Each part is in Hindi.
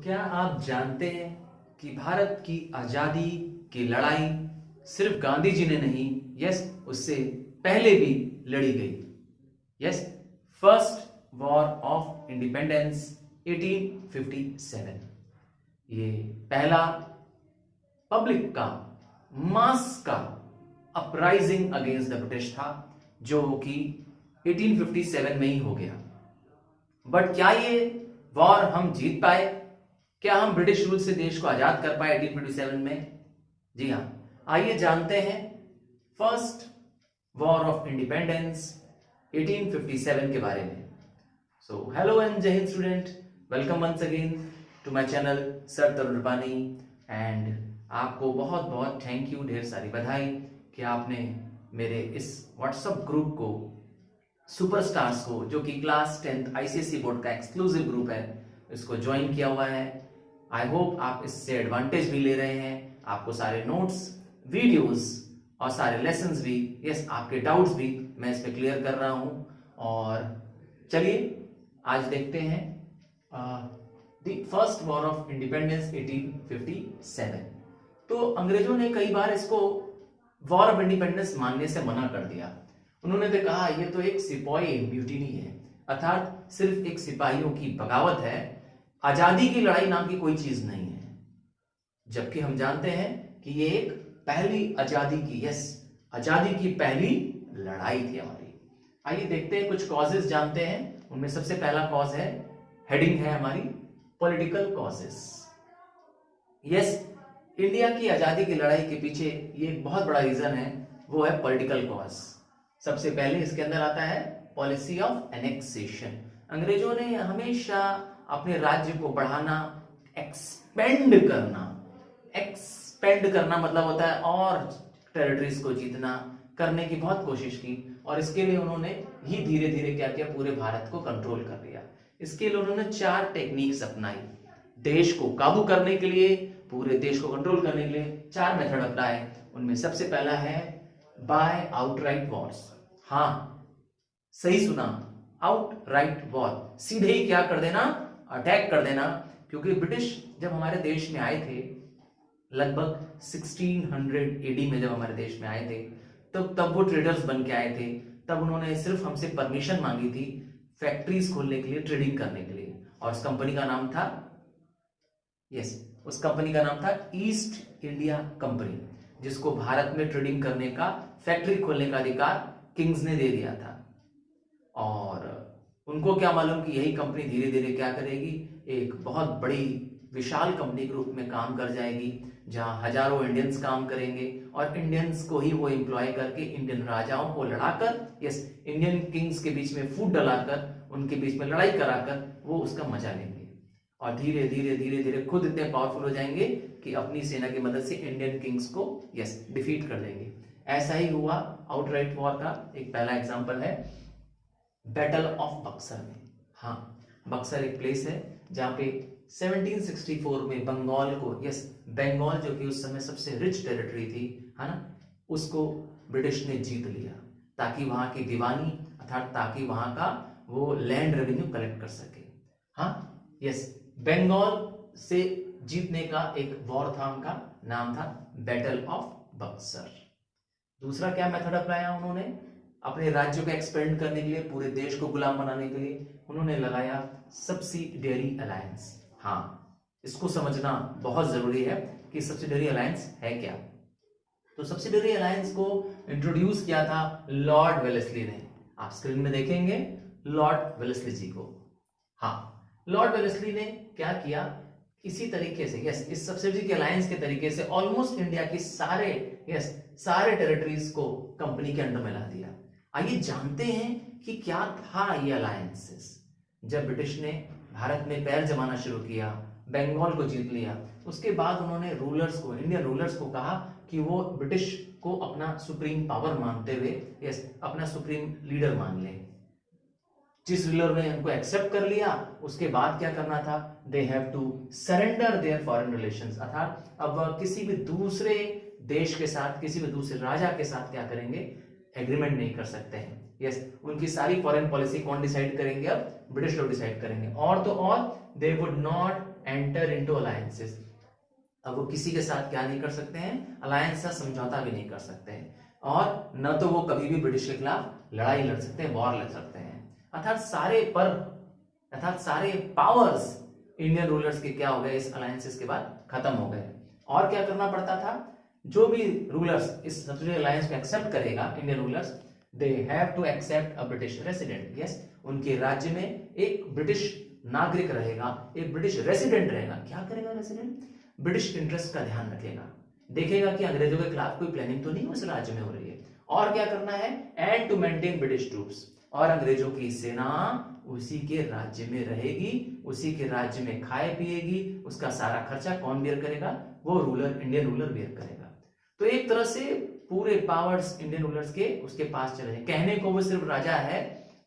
क्या आप जानते हैं कि भारत की आजादी की लड़ाई सिर्फ गांधी जी ने नहीं, यस, उससे पहले भी लड़ी गई। Yes, first war of independence 1857। ये पहला पब्लिक का, मास का अपराइजिंग अगेंस्ट द ब्रिटिश था, जो कि 1857 में ही हो गया। बट क्या ये वॉर हम जीत पाए? क्या हम ब्रिटिश रूल से देश को आजाद कर पाए 1857 में? जी हाँ, आइए जानते हैं फर्स्ट वॉर ऑफ इंडिपेंडेंस 1857 के बारे में। सो hello and Jai Hind student, welcome once again to my channel sir Tarun Rupani. And आपको बहुत बहुत थैंक यू, ढेर सारी बधाई कि आपने मेरे इस व्हाट्सएप ग्रुप को, सुपरस्टार्स को, जो कि क्लास 10th आईसीएसई बोर्ड का एक्सक्लूसिव ग्रुप है, इसको ज्वाइन किया हुआ है। आई होप आप इससे एडवांटेज भी ले रहे हैं। आपको सारे नोट्स, वीडियोस और सारे लेसन्स भी, यस, आपके डाउट्स भी मैं इस पे क्लियर कर रहा हूं। और चलिए आज देखते हैं the first war of independence 1857। तो अंग्रेजों ने कई बार इसको वॉर ऑफ इंडिपेंडेंस मानने से मना कर दिया। उन्होंने तो कहा ये तो एक सिपाही म्यूटिनी है, अर्थात सिर्फ एक सिपाहियों की बगावत है, आजादी की लड़ाई नाम की कोई चीज नहीं है। जबकि हम जानते हैं कि ये एक पहली आजादी की, यस, आजादी की पहली लड़ाई थी हमारी। आइए देखते हैं, कुछ कॉजेस जानते हैं। उनमें सबसे पहला कॉज है, हेडिंग है हमारी, पॉलिटिकल कॉजेस। यस, इंडिया की आजादी की लड़ाई के पीछे ये एक बहुत बड़ा रीजन है, वो है पॉलिटिकल कॉज। सबसे पहले इसके अंदर आता है पॉलिसी ऑफ एनेक्सेशन। अंग्रेजों ने हमेशा अपने राज्य को बढ़ाना, एक्सपेंड करना, एक्सपेंड करना मतलब होता है और टेरिटरीज को जीतना, करने की बहुत कोशिश की। और इसके लिए उन्होंने ही धीरे धीरे क्या किया, पूरे भारत को कंट्रोल कर लिया। इसके लिए उन्होंने 4 टेक्निक्स अपनाई। देश को काबू करने के लिए, पूरे देश को कंट्रोल करने के लिए 4 मेथड अपनाए। उनमें सबसे पहला है बाय आउटराइट वॉर्स। हाँ, सही सुना, आउटराइट वॉर, सीधे ही क्या कर देना, अटैक कर देना। क्योंकि ब्रिटिश जब हमारे देश में आए थे, लगभग 1600 एडी में जब हमारे देश में आए थे, तब वो ट्रेडर्स बन के आए थे। तब उन्होंने सिर्फ हमसे परमिशन मांगी थी फैक्ट्रीज खोलने के लिए, ट्रेडिंग करने के लिए। और उस कंपनी का नाम था, यस, उस कंपनी का नाम था ईस्ट इंडिया कंपनी, जिसको भारत में ट्रेडिंग करने का, फैक्ट्री खोलने का अधिकार किंग्स ने दे दिया था। और उनको क्या मालूम कि यही कंपनी धीरे धीरे क्या करेगी, एक बहुत बड़ी विशाल कंपनी के रूप में काम कर जाएगी, जहां हजारों इंडियंस काम करेंगे और इंडियंस को ही वो एम्प्लॉय करके इंडियन राजाओं को लड़ाकर, यस, इंडियन किंग्स के बीच में फूट डलाकर, उनके बीच में लड़ाई कराकर वो उसका मजा लेंगे। और धीरे धीरे धीरे धीरे खुद इतने पावरफुल हो जाएंगे कि अपनी सेना की मदद से इंडियन किंग्स को, यस, डिफीट कर देंगे। ऐसा ही हुआ आउटराइट वॉर का एक पहला एग्जांपल है बैटल ऑफ बक्सर में। हाँ, बक्सर एक प्लेस है जहां पे 1764 में बंगाल को, यस, बंगाल जो कि उस समय सबसे रिच टेरिटरी थी, है ना, उसको ब्रिटिश ने जीत लिया, ताकि वहां की दीवानी, अर्थात ताकि वहां का वो लैंड रेवेन्यू कलेक्ट कर सके। हाँ, यस, बंगाल से जीतने का एक वॉर था, उनका नाम था बैटल ऑफ बक्सर। दूसरा क्या मेथड अपनाया उन्होंने, अपने राज्य को एक्सपेंड करने के लिए, पूरे देश को गुलाम बनाने के लिए उन्होंने लगाया सब्सिडियरी अलायंस। हाँ, इसको समझना बहुत जरूरी है कि सब्सिडियरी अलायंस है क्या। तो सब्सिडियरी अलायंस को इंट्रोड्यूस किया था लॉर्ड वेलेस्ली ने। आप स्क्रीन में देखेंगे लॉर्ड वेलेस्ली जी को। हाँ, लॉर्ड वेलेस्ली ने क्या किया, इसी तरीके से, यस, इस सब्सिडी के अलायंस के तरीके से ऑलमोस्ट इंडिया की सारे, यस, सारे टेरिटरीज को कंपनी के अंडर में ला दिया। आइए जानते हैं कि क्या था ये अलायंसेस। जब ब्रिटिश ने भारत में पैर जमाना शुरू किया, बंगाल को जीत लिया, उसके बाद उन्होंने रूलर्स को, इंडियन रूलर्स को कहा कि वो ब्रिटिश को अपना सुप्रीम पावर मानते हुए, यस, अपना सुप्रीम लीडर मान ले। जिस रूलर ने उनको एक्सेप्ट कर लिया, उसके बाद क्या करना था, they have to surrender their foreign relations, अर्थात अब किसी भी दूसरे देश के साथ, किसी भी दूसरे राजा के साथ क्या करेंगे, एग्रीमेंट नहीं कर सकते हैं। यस, उनकी सारी फॉरेन पॉलिसी कौन डिसाइड करेंगे, अब ब्रिटिश लोग डिसाइड करेंगे। और तो और they would not enter into alliances. अब वो किसी के साथ क्या नहीं कर सकते हैं, अलायंस या समझौता भी नहीं कर सकते हैं, और न तो वो कभी भी ब्रिटिश के खिलाफ लड़ाई लड़ सकते हैं, वॉर लड़ सकते हैं। अर्थात सारे पावर्स इंडियन रूलर्स के क्या हो गए, इस अलायंसेस के बाद खत्म हो गए। और क्या करना पड़ता था, जो भी रूलर्स इस सब्सिडियरी अलायंस को एक्सेप्ट करेगा, Indian rulers, they have to accept a British resident. Yes, उनके राज्य में एक ब्रिटिश नागरिक रहेगा, एक ब्रिटिश रेसिडेंट रहेगा। क्या करेगा रेसिडेंट? ब्रिटिश इंटरेस्ट का ध्यान रखेगा, देखेगा कि अंग्रेजों के खिलाफ कोई प्लानिंग तो नहीं उस राज्य में हो रही है। और क्या करना है, and to maintain British troops, और अंग्रेजों की सेना उसी के राज्य में रहेगी, उसी के राज्य में खाए पिएगी, उसका सारा खर्चा कौन बेयर करेगा? वो रूलर, इंडियन रूलर बेयर करेगा। तो एक तरह से पूरे पावर्स इंडियन रूलर्स के उसके पास चले जाए। कहने को वो सिर्फ राजा है,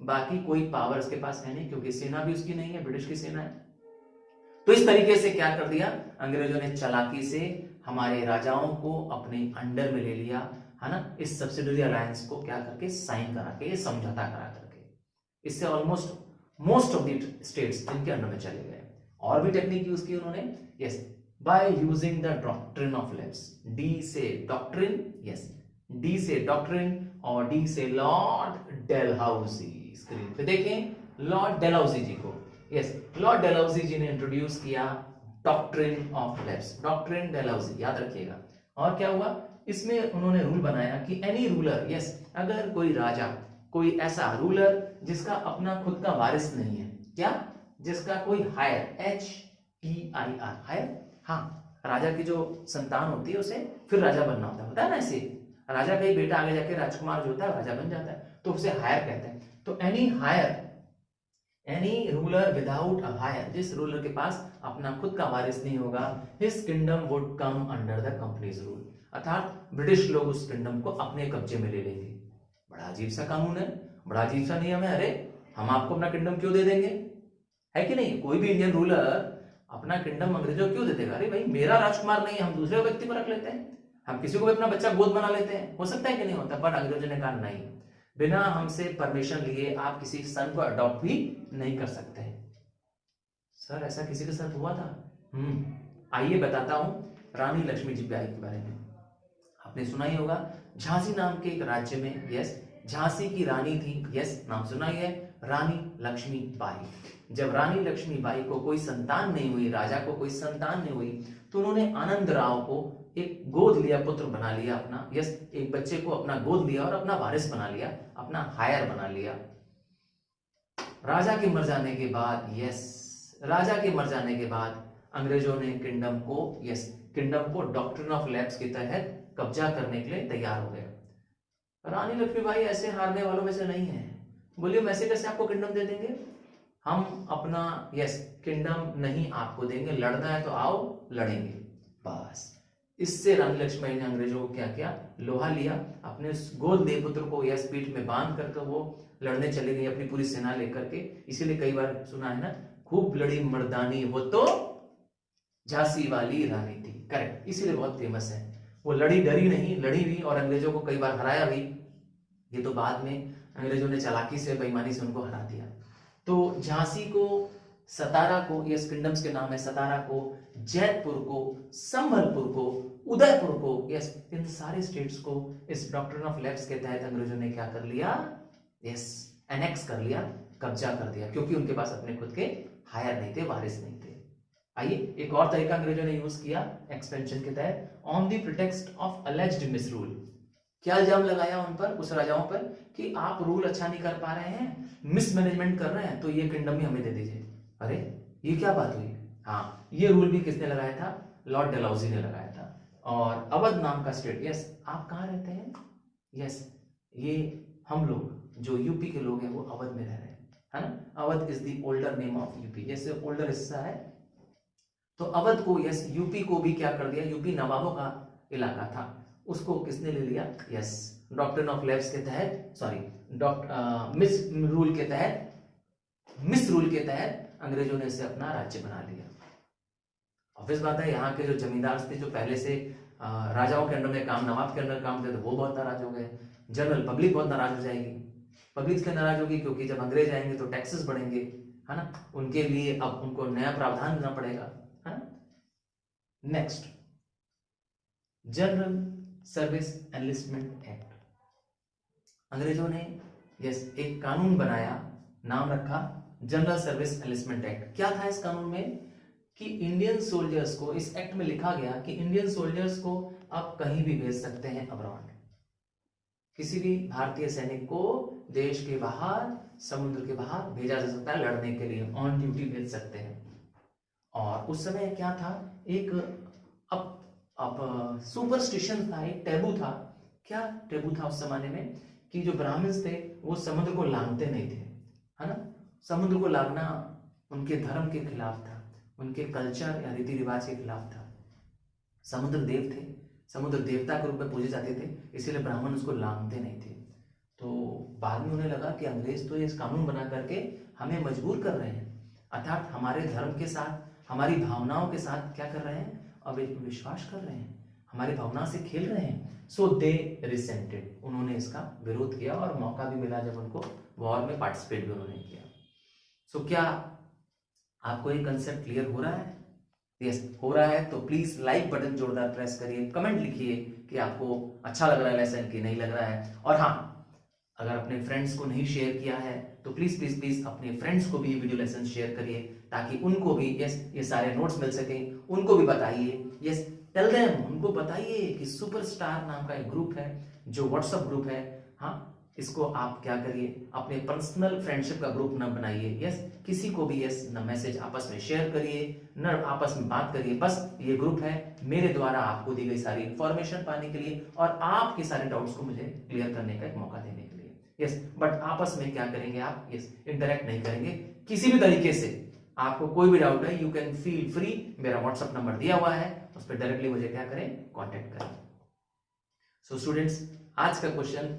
बाकी कोई पावर उसके पास है नहीं, क्योंकि सेना भी उसकी नहीं है, ब्रिटिश की सेना है। तो इस तरीके से क्या कर दिया अंग्रेजों ने, चालाकी से हमारे राजाओं को अपने अंडर में ले लिया, है ना, इस सब्सिडियरी अलायंस को क्या करके, साइन करा के, समझौता करा करके। इससे almost most of the states इनके अंडर में चले गए। और भी टेक्निक यूज की उन्होंने, yes, by using the doctrine of lapse. D से डॉक्ट्रिन, यस, डी से डॉक्ट्रिन और डी से लॉर्ड डेलहाउसी। स्क्रीन पे देखें लॉर्ड डेलहाउसी जी को। यस, लॉर्ड डेलहाउसी जी ने इंट्रोड्यूस किया doctrine of lapse, doctrine Dalhousie, याद रखिएगा। और क्या हुआ, इसमें उन्होंने रूल बनाया कि एनी रूलर, यस, अगर कोई राजा, कोई ऐसा रूलर जिसका अपना खुद का वारिस नहीं है, क्या, जिसका कोई हायर, HEIR, हायर, हाँ, राजा की जो संतान होती है उसे फिर राजा बनना होता है ना, ऐसे राजा का ही बेटा आगे जाके राजकुमार जो होता है राजा बन जाता है, तो उसे हायर कहते हैं। तो any ruler without a heir, जिस रूलर के पास अपना खुद का वारिस नहीं होगा, his kingdom would come under the company's rule, अर्थात ब्रिटिश लोग उस किंगडम को अपने कब्जे में ले लेंगे। बड़ा अजीब सा कानून है, बड़ा अजीब सा नियम है। अरे हम आपको अपना किंगडम क्यों दे देंगे, है कि नहीं? कोई भी इंडियन रूलर अपना किंगडम अंग्रेजों क्यों दे देगा? अरे भाई मेरा राजकुमार नहीं है, हम दूसरे व्यक्ति को रख लेते हैं, हम किसी को भी अपना बच्चा गोद बना लेते हैं, हो सकता है कि नहीं होता? बट अंग्रेजों ने कहा नहीं, बिना हमसे परमिशन लिए आप किसी सन को अडॉप्ट भी नहीं कर सकते। सर ऐसा किसी के साथ हुआ था? आइए बताता हूं रानी लक्ष्मीबाई के बारे में। आपने सुना ही होगा, झांसी नाम के एक राज्य में, यस, झांसी की रानी थी, यस, नाम सुना ही है, रानी लक्ष्मीबाई। जब रानी लक्ष्मीबाई को कोई संतान नहीं हुई, राजा को कोई संतान नहीं हुई, तो उन्होंने आनंद राव को एक गोद लिया, पुत्र बना लिया अपना, यस, एक बच्चे को अपना गोद लिया और अपना वारिस बना लिया, अपना हायर बना लिया। राजा के मर जाने के बाद, यस, राजा के मर जाने के बाद अंग्रेजों ने किंगडम को, यस, किंगडम को डॉक्ट्रिन ऑफ लैप्स के तहत कब्जा करने के लिए तैयार हो गए। रानी लक्ष्मीबाई ऐसे हारने वालों में से नहीं है। बोलिए वैसे कैसे आपको किंगडम दे देंगे? हम अपना, यस, किंगडम नहीं आपको देंगे, लड़ना है तो आओ लड़ेंगे, बस। इससे रानी लक्ष्मीबाई ने अंग्रेजों को क्या किया, लोहा लिया, अपने गोद लिए पुत्र को, यस, पीठ में बांध करके वो लड़ने चली गई अपनी पूरी सेना लेकर के। इसीलिए कई बार सुना है ना, खूब लड़ी मर्दानी वो तो झांसी वाली रानी थी, करेक्ट, इसीलिए बहुत फेमस है। वो लड़ी, डरी नहीं, लड़ी भी और अंग्रेजों को कई बार हराया भी। ये तो बाद में अंग्रेजों ने चालाकी से, बेईमानी से उनको हरा दिया। तो झांसी को, सतारा को, यस, किंगडम्स के नाम है, सतारा को, जैतपुर को, संभलपुर को, उदयपुर को, यस, इन सारे स्टेट्स को इस डॉक्ट्रिन ऑफ लैप्स के तहत अंग्रेजों ने क्या कर लिया, यस, एनेक्स कर लिया, कब्जा कर दिया, क्योंकि उनके पास अपने खुद के हायर नहीं थे, वारिस नहीं थे। आइए एक और तरीका अंग्रेजों ने यूज किया एक्सपेंशन के तहत, on the pretext of alleged मिसरूल। क्या इल्जाम लगाया उन पर, उस राजाओं पर, कि आप रूल अच्छा नहीं कर पा रहे हैं, मिसमैनेजमेंट कर रहे हैं, तो ये किंगडम भी हमें दे दीजिए। अरे ये क्या बात हुई? हाँ, ये रूल भी किसने लगाया था? लॉर्ड डलहौजी ने लगाया था। और अवध नाम का स्टेट, यस, आप कहाँ रहते हैं? यस, ये हम लोग जो यूपी के लोग हैं वो अवध में रह रहे हैं, है ना। Awadh is the older name of UP, जैसे ओल्डर हिस्सा है। तो अवध को, यस, यूपी को भी क्या कर दिया, यूपी नवाबों का इलाका था, उसको किसने ले लिया? यस, डॉक्ट्रिन ऑफ लैप्स के तहत, सॉरी, मिस रूल के तहत अंग्रेजों ने इसे अपना राज्य बना लिया। ऑब्वियस बात है, यहाँ के जो जमींदार थे, जो पहले से राजाओं के अंडर में काम, नवाब के अंडर काम थे, तो वो बहुत नाराज हो गए। जनरल पब्लिक बहुत नाराज हो जाएगी। पब्लिक इसलिए नाराज होगी क्योंकि जब अंग्रेज आएंगे तो टैक्सेस बढ़ेंगे, है ना, उनके लिए अब उनको नया प्रावधान देना पड़ेगा। Next, general service enlistment act. अंग्रेजों ने एक कानून बनाया, नाम रखा जनरल सर्विस एनलिस्टमेंट एक्ट। क्या था इस कानून में कि इंडियन सोल्जर्स को, इस एक्ट में लिखा गया कि इंडियन सोल्जर्स को आप कहीं भी भेज सकते हैं अब्रॉड। किसी भी भारतीय सैनिक को देश के बाहर, समुद्र के बाहर भेजा जा सकता है लड़ने के लिए, ऑन ड्यूटी भेज सकते हैं। और उस समय क्या था, एक अब सुपरस्टिशन था, एक टैबू था। क्या टैबू था उस जमाने में कि जो ब्राह्मण्स थे वो समुद्र को लांघते नहीं थे, है ना। समुद्र को लांघना उनके धर्म के खिलाफ था, उनके कल्चर या रीति रिवाज के खिलाफ था। समुद्र देव थे, समुद्र देवता के रूप में पूजे जाते थे, इसीलिए ब्राह्मण उसको लांघते नहीं थे। तो बाद में उन्हें लगा कि अंग्रेज तो ये कानून बना करके हमें मजबूर कर रहे हैं, अर्थात हमारे धर्म के साथ, हमारी भावनाओं के साथ क्या कर रहे हैं, अब विश्वास कर रहे हैं, हमारी भावना से खेल रहे हैं। सो दे रिसेंटेड, उन्होंने इसका विरोध किया और मौका भी मिला जब उनको वॉर में पार्टिसिपेट भी उन्होंने किया। सो क्या आपको ये कंसेप्ट क्लियर हो रहा है? यस, हो रहा है तो प्लीज लाइक बटन जोरदार प्रेस करिए, कमेंट लिखिए कि आपको अच्छा लग रहा है लेसन कि नहीं लग रहा है। और हाँ, अगर अपने फ्रेंड्स को नहीं शेयर किया है तो प्लीज प्लीज प्लीज अपने फ्रेंड्स को भी वीडियो लेसन शेयर करिए, ताकि उनको भी ये सारे नोट्स मिल सके। उनको भी बताइए, टेल देम, उनको बताइए कि सुपरस्टार नाम का एक ग्रुप है, जो व्हाट्सएप ग्रुप है। हाँ, इसको आप क्या करिए, अपने पर्सनल फ्रेंडशिप का ग्रुप न बनाइए। किसी को भी न मैसेज आपस में शेयर करिए, न आपस में बात करिए। बस ये ग्रुप है मेरे द्वारा आपको दी गई सारी इंफॉर्मेशन पाने के लिए और आपके सारे डाउट्स को मुझे क्लियर करने का एक मौका देने के लिए। बट आपस में क्या करेंगे आप, इंटरेक्ट नहीं करेंगे किसी भी तरीके से। आपको कोई भी डाउट है, यू कैन फील फ्री, मेरा व्हाट्सएप नंबर दिया हुआ है, उस पर डायरेक्टली मुझे क्या करें, कांटेक्ट करें। सो स्टूडेंट्स, आज का क्वेश्चन,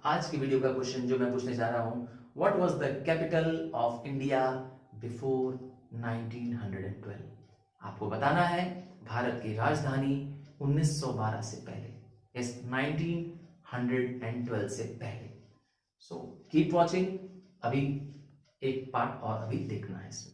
आज की वीडियो का क्वेश्चन जो मैं पूछने जा रहा हूं, what was the capital of India before 1912? आपको बताना है भारत की राजधानी 1912 से पहले, 1912 से पहले। सो कीप वॉचिंग, अभी एक पार्ट और अभी देखना है इसमें।